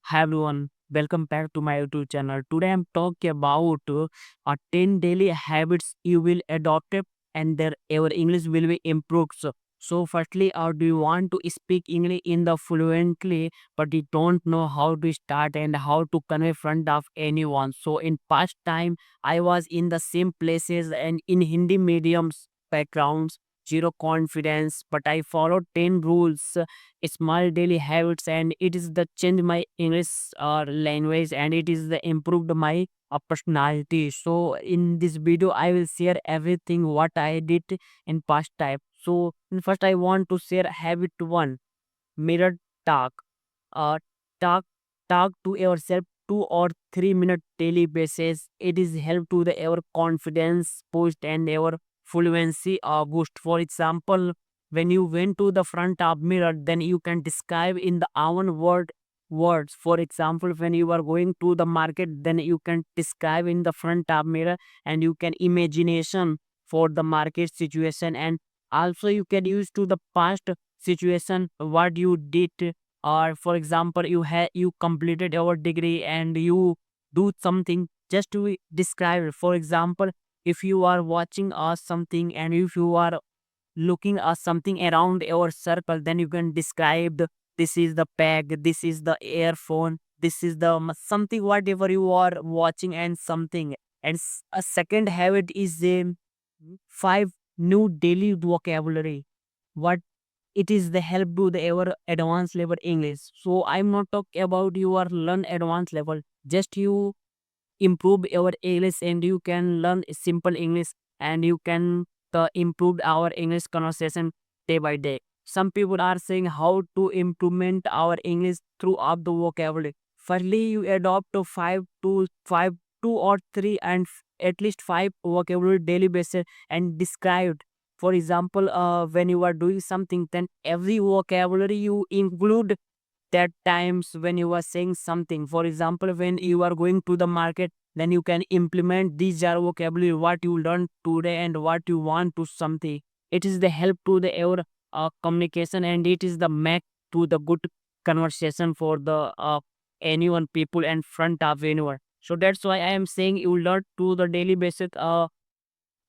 Hi everyone, welcome back to my YouTube channel. Today I'm talking about 10 daily habits you will adopt and their your English will be improved. So firstly, do you want to speak English in the fluently, but you don't know how to start and how to convey front of anyone. So in past time, I was in the same places and in Hindi mediums backgrounds, zero confidence, but I followed 10 rules small daily habits and it is the change my English language and it is the improved my personality. So in this video I will share everything what I did in past time. So first I want to share habit one, mirror talk. uh talk talk to yourself 2 or 3 minute daily basis. It is help to the our confidence boost and our fluency boost. For example, when you went to the front of mirror, then you can describe in the own words. For example, when you are going to the market, then you can describe in the front of mirror and you can imagination for the market situation. And also you can use to the past situation what you did, or for example you completed your degree and you do something just to describe it. For example, if you are watching something and if you are looking something around your circle, then you can describe this is the bag, this is the earphone, this is the something whatever you are watching and something. And a second habit is five new daily vocabulary. What it is the help to the ever advanced level English. So I'm not talking about you are learn advanced level. Just you improve your English and you can learn simple English and you can improve our English conversation day by day. Some people are saying how to implement our English throughout the vocabulary. Firstly, you adopt to five, 2 or 3 and at least 5 vocabulary daily basis and describe. For example, when you are doing something, then every vocabulary you include that times when you are saying something. For example, when you are going to the market, then you can implement these are vocabulary what you learned today and what you want to something. It is the help to the your communication and it is the make to the good conversation for the anyone people and front of anyone. So that's why I am saying you learn to the daily basis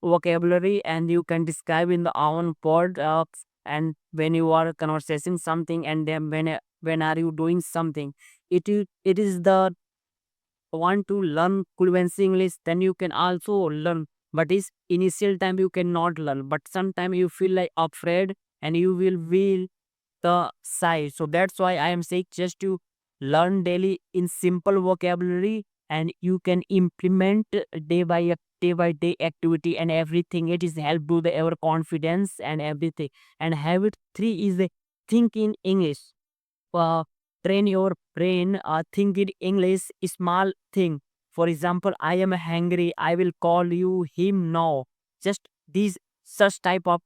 vocabulary and you can describe in the own pod, and when you are conversing something and then when are you doing something, it is the want to learn fluency English, then you can also learn. But is initial time you cannot learn, but sometime you feel like afraid and you will feel the size. So that's why I am saying just to learn daily in simple vocabulary and you can implement day by day activity and everything. It is help to the our confidence and everything. And habit three is the think in English. uh, Train your brain, think in English small thing. For example, I am hungry, I will call you him now. Just these such type of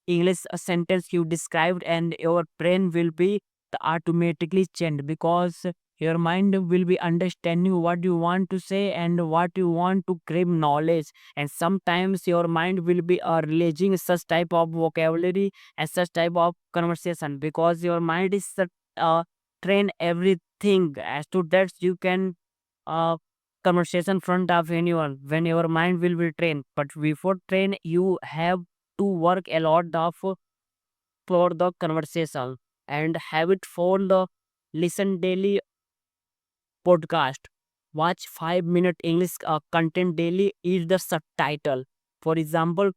English sentence you described and your brain will be automatically changed because your mind will be understanding what you want to say and what you want to grab knowledge. And sometimes your mind will be releasing such type of vocabulary and such type of conversation because your mind is uh, train everything as to that you can uh, conversation front of anyone when your mind will be trained. But before train you have to work a lot of for the conversation. And habit for the listen daily podcast. Watch 5 minute English content daily is the subtitle. For example,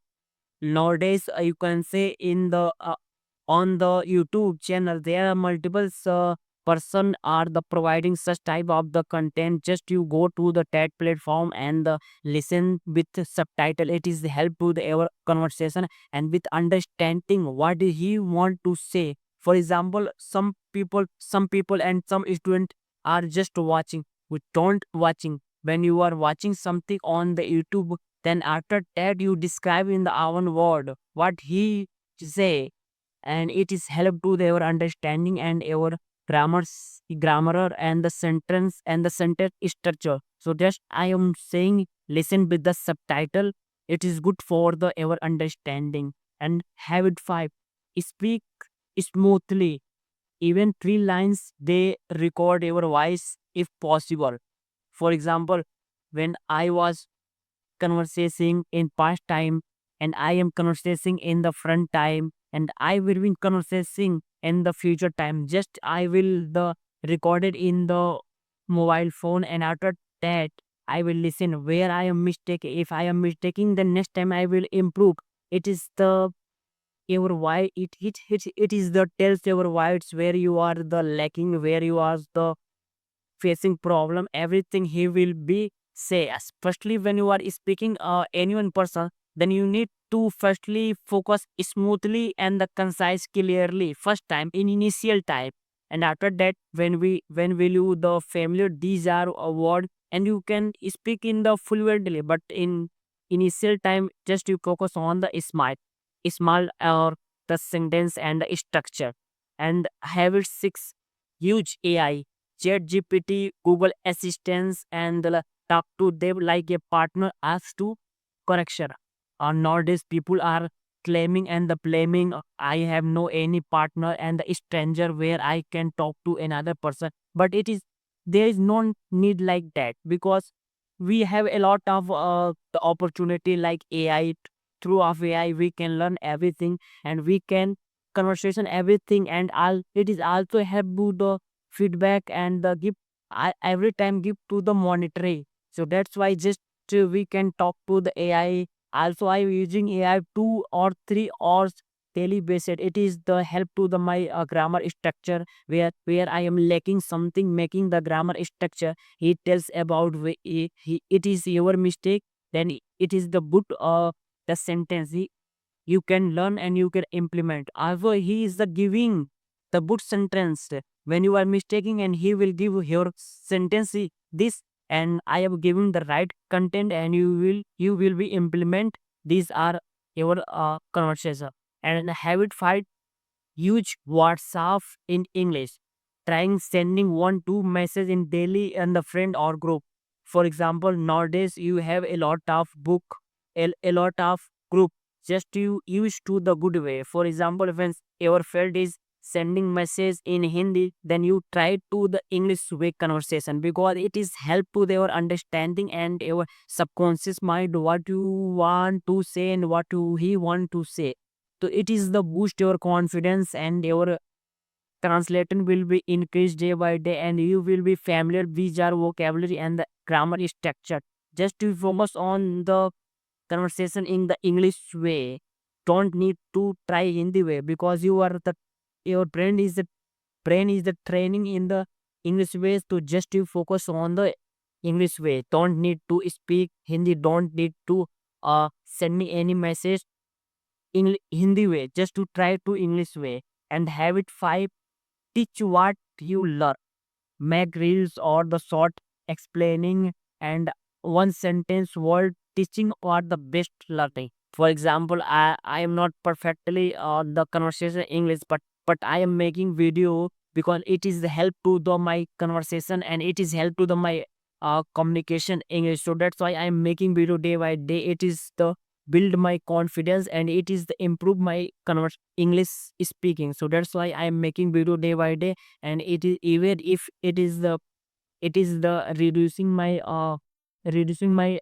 nowadays you can say in the on the YouTube channel there are multiple person are the providing such type of the content. Just you go to the TED platform and listen with subtitle. It is help to the our conversation and with understanding what he want to say. For example, some people and some student are just watching, we don't watching. When you are watching something on the YouTube, then after that you describe in the own word what he say, and it is help to their understanding and our grammar and the sentence structure. So just I am saying listen with the subtitle. It is good for the our understanding. And habit five, speak smoothly. even 3 lines they record your voice if possible. For example, when I was conversing in past time and I am conversing in the front time and I will be conversing in the future time. Just I will the recorded in the mobile phone, and after that I will listen where I am mistaken. If I am mistaking, then next time I will improve. It is the your why it is the tells your why it's where you are the lacking, where you are the facing problem, everything he will be say us. Firstly, when you are speaking any one person, then you need to firstly focus smoothly and the concise clearly first time in initial time. And after that, when will you the familiar these are a word, and you can speak in the fluently, but in initial time just you focus on the small or the sentence and the structure. And habit 6, huge AI, ChatGPT, Google Assistants, and talk to them like a partner as to correction. Nowadays, people are claiming and the blaming. I have no any partner and the stranger where I can talk to another person. But it is there is no need like that, because we have a lot of the opportunity like AI. Through of AI, we can learn everything and we can conversation everything, and all it is also help to the feedback and the give every time give to the monitoring. So that's why just we can talk to the AI. Also, I'm using AI 2 or 3 hours daily basis. It is the help to the my grammar structure, where I am lacking something making the grammar structure. He tells about it is your mistake. Then it is the good the sentence. You can learn and you can implement. However, he is the giving the good sentence when you are mistaking, and he will give your sentence this, and I am giving the right content, and you will be implement. These are your conversation. And habit 5, huge WhatsApp in English. Trying sending 1 2 message in daily and the friend or group. For example, nowadays you have a lot of book, a lot of group. Just you use to the good way. For example, when your friend is sending message in Hindi, then you try to the English way conversation, because it is help to their understanding and your subconscious mind what you want to say and what he want to say. So it is the boost your confidence, and your translation will be increased day by day, and you will be familiar with your vocabulary and the grammar structure. Just to focus on the conversation in the English way. Don't need to try Hindi way, because you are the your brain is the training in the English ways, to just you focus on the English way. Don't need to speak Hindi. Don't need to send me any message in Hindi way. Just to try to English way. And habit 5, teach what you learn. Make reels or the short explaining and one sentence word teaching or the best learning. For example, I am not perfectly the conversation English, but I am making video because it is the help to the my conversation, and it is help to the my communication English. So that's why I am making video day by day. It is the build my confidence, and it is the improve my English speaking. So that's why I am making video day by day. And it is, even if it is the reducing my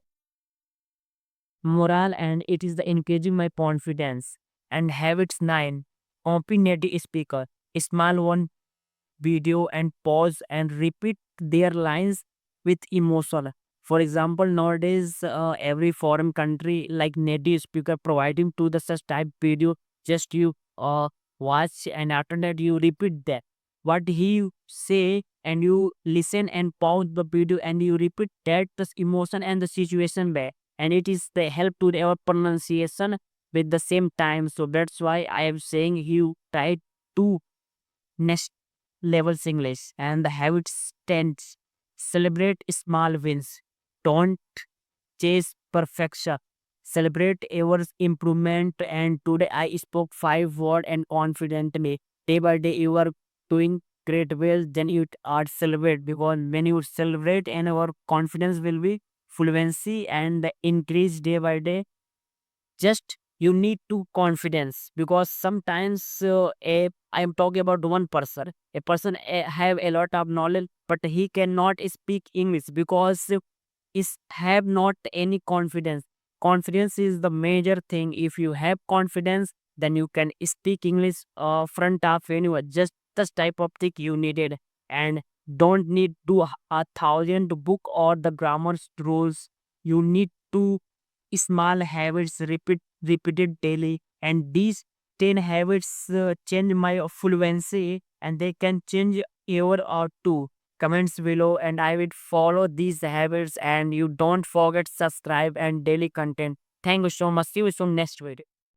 morale, and it is the increasing my confidence. And habits 9, copy native speaker. Small one video and pause and repeat their lines with emotion. For example, nowadays every foreign country like native speaker providing to the such type video. Just you watch, and after that you repeat that what he say, and you listen and pause the video, and you repeat that the emotion and the situation there, and it is the help to our pronunciation with the same time. So that's why I am saying you try to next levels English. And the habits 10, celebrate small wins. Don't chase perfection. Celebrate your improvement. And today I spoke 5 words and confidently. Day by day you are doing great well. Then you are celebrate, because when you celebrate, and our confidence will be fluency and the increase day by day. Just you need to confidence, because sometimes a I am talking about one person. A person have a lot of knowledge, but he cannot speak English because is have not any confidence. Confidence is the major thing. If you have confidence, then you can speak English front of anyone. Just this type of thing you needed, and don't need to a thousand book or the grammar rules. You need to small habits repeated daily, and these 10 habits change my fluency, and they can change your or two. Comments below and I will follow these habits, and you don't forget subscribe and daily content. Thank you so much. See you soon next video.